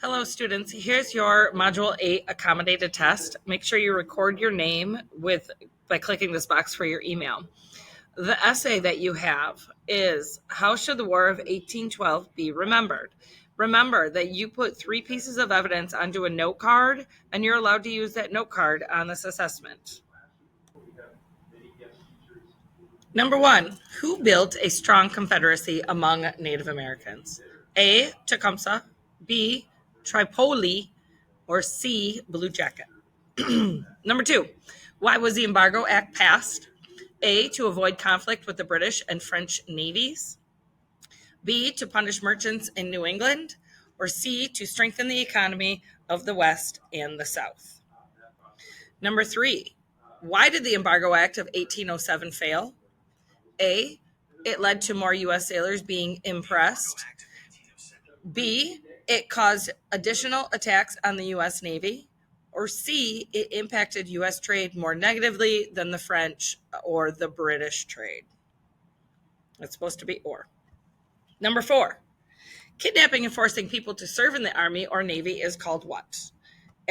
Hello, students. Here's your Module 8 accommodated test. Make sure you record your name by clicking this box for your email. The essay that you have is, how should the War of 1812 be remembered? Remember that you put 3 pieces of evidence onto a note card, and you're allowed to use that note card on this assessment. Number 1, who built a strong confederacy among Native Americans? A, Tecumseh, B, Tripoli, or C, Blue Jacket? Number 2, why was the Embargo Act passed? A, to avoid conflict with the British and French navies. B, to punish merchants in New England. Or C, to strengthen the economy of the West and the South. Number 3, why did the Embargo Act of 1807 fail? A, it led to more U.S. sailors being impressed. B, it caused additional attacks on the U.S. Navy. Or C, it impacted U.S. trade more negatively than the French or the British trade. It's supposed to be or. Number 4, kidnapping and forcing people to serve in the Army or Navy is called what?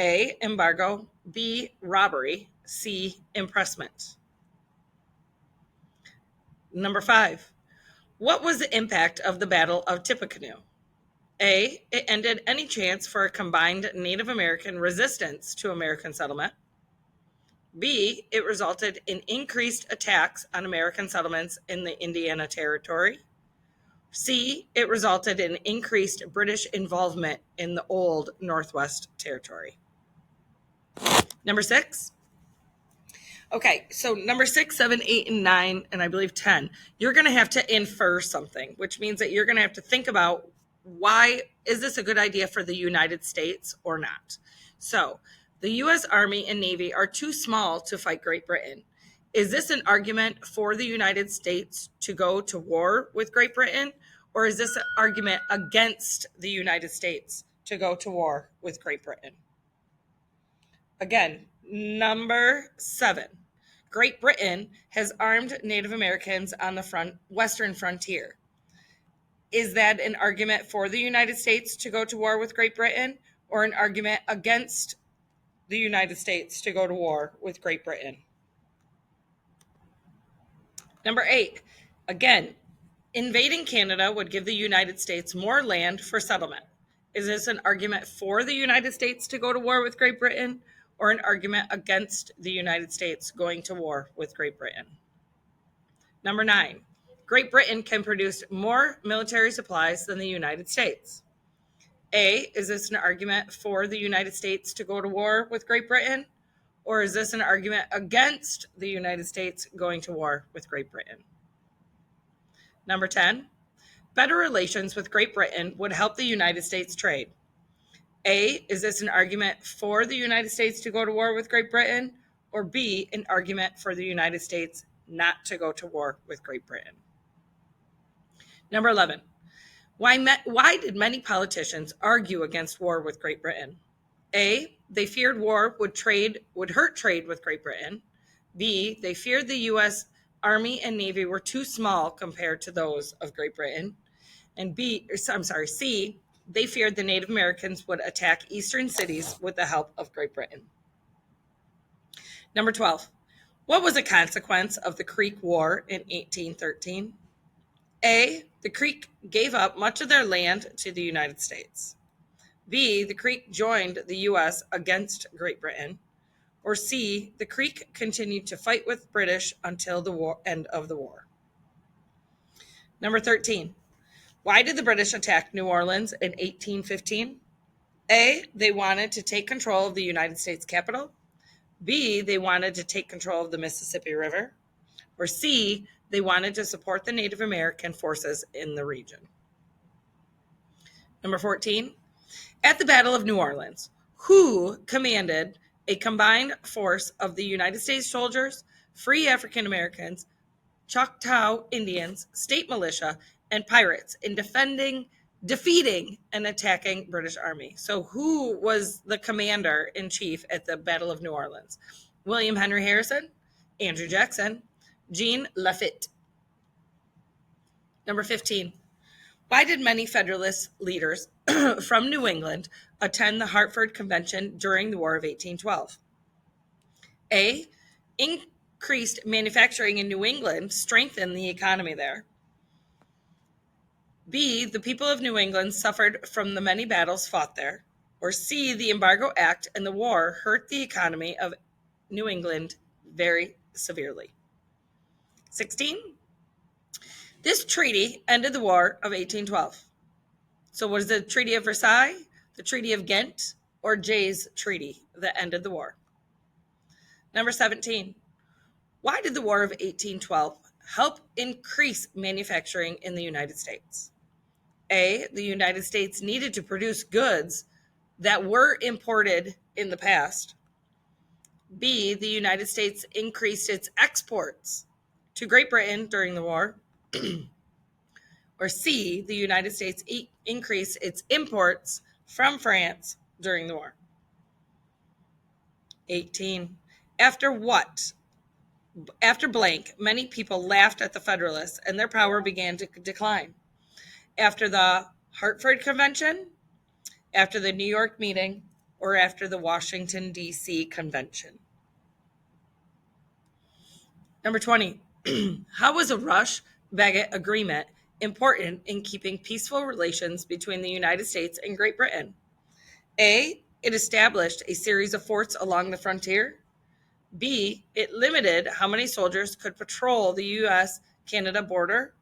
A, embargo. B, robbery. C, impressment. Number 5, what was the impact of the Battle of Tippecanoe? A, it ended any chance for a combined Native American resistance to American settlement. B, it resulted in increased attacks on American settlements in the Indiana Territory. C, it resulted in increased British involvement in the old Northwest Territory. Number 6. Okay, so number 6, 7, 8, and 9, and I believe 10, you're going to have to infer something, which means that you're going to have to think about, why is this a good idea for the United States or not? So the U.S. Army and Navy are too small to fight Great Britain. Is this an argument for the United States to go to war with Great Britain? Or is this an argument against the United States to go to war with Great Britain? Again, number 7. Great Britain has armed Native Americans on the western frontier. Is that an argument for the United States to go to war with Great Britain, or an argument against the United States to go to war with Great Britain? Number 8, again, invading Canada would give the United States more land for settlement. Is this an argument for the United States to go to war with Great Britain, or an argument against the United States going to war with Great Britain? Number 9, Great Britain can produce more military supplies than the United States. A, is this an argument for the United States to go to war with Great Britain? Or is this an argument against the United States going to war with Great Britain? Number 10, better relations with Great Britain would help the United States trade. A, is this an argument for the United States to go to war with Great Britain? Or B, an argument for the United States not to go to war with Great Britain? Number 11, why did many politicians argue against war with Great Britain? A, they feared war would hurt trade with Great Britain. B, they feared the U.S. Army and Navy were too small compared to those of Great Britain. And C, they feared the Native Americans would attack eastern cities with the help of Great Britain. Number 12, what was a consequence of the Creek War in 1813? A, the Creek gave up much of their land to the United States. B, the Creek joined the U.S. against Great Britain. Or C, the Creek continued to fight with British until the end of the war. Number 13, why did the British attack New Orleans in 1815? A, they wanted to take control of the United States capital. B, they wanted to take control of the Mississippi River. Or C, they wanted to support the Native American forces in the region. Number 14, at the Battle of New Orleans, who commanded a combined force of the United States soldiers, free African Americans, Choctaw Indians, state militia, and pirates in defeating and attacking British Army? So who was the commander in chief at the Battle of New Orleans? William Henry Harrison, Andrew Jackson, Jean Lafitte. Number 15, Why did many Federalist leaders from New England attend the Hartford Convention during the War of 1812? A. Increased manufacturing in New England strengthened the economy there. B. The people of New England suffered from the many battles fought there. Or C. The Embargo Act and the war hurt the economy of New England very severely. 16. This treaty ended the War of 1812. So was the Treaty of Versailles, the Treaty of Ghent, or Jay's Treaty that ended the war? Number 17. Why did the War of 1812 help increase manufacturing in the United States? A. The United States needed to produce goods that were imported in the past. B. The United States increased its exports to Great Britain during the war. Or C. The United States increased its imports from France during the war. 18. After what? After blank, many people laughed at the Federalists and their power began to decline. After the Hartford Convention, after the New York meeting, or after the Washington, D.C. Convention? Number 20. How was a Rush-Bagot Agreement important in keeping peaceful relations between the United States and Great Britain? A. It established a series of forts along the frontier. B. It limited how many soldiers could patrol the U.S.-Canada border.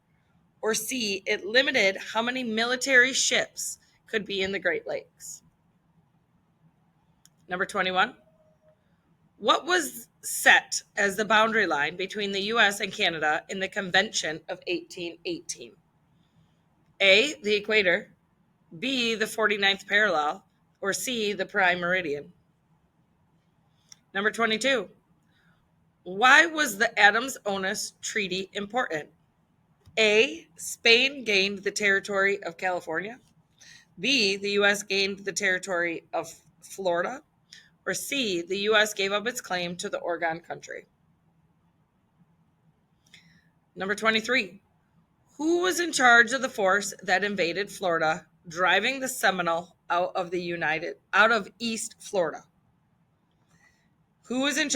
Or C. It limited how many military ships could be in the Great Lakes. Number 21. What was set as the boundary line between the U.S. and Canada in the Convention of 1818? A. The equator. B. The 49th parallel. Or C. The prime meridian. Number 22. Why was the Adams-Onis Treaty important? A. Spain gained the territory of California. B. The U.S. gained the territory of Florida. Or C. The U.S. gave up its claim to the Oregon Country. Number 23. Who was in charge of the force that invaded Florida, driving the Seminole out of East Florida? Who was in charge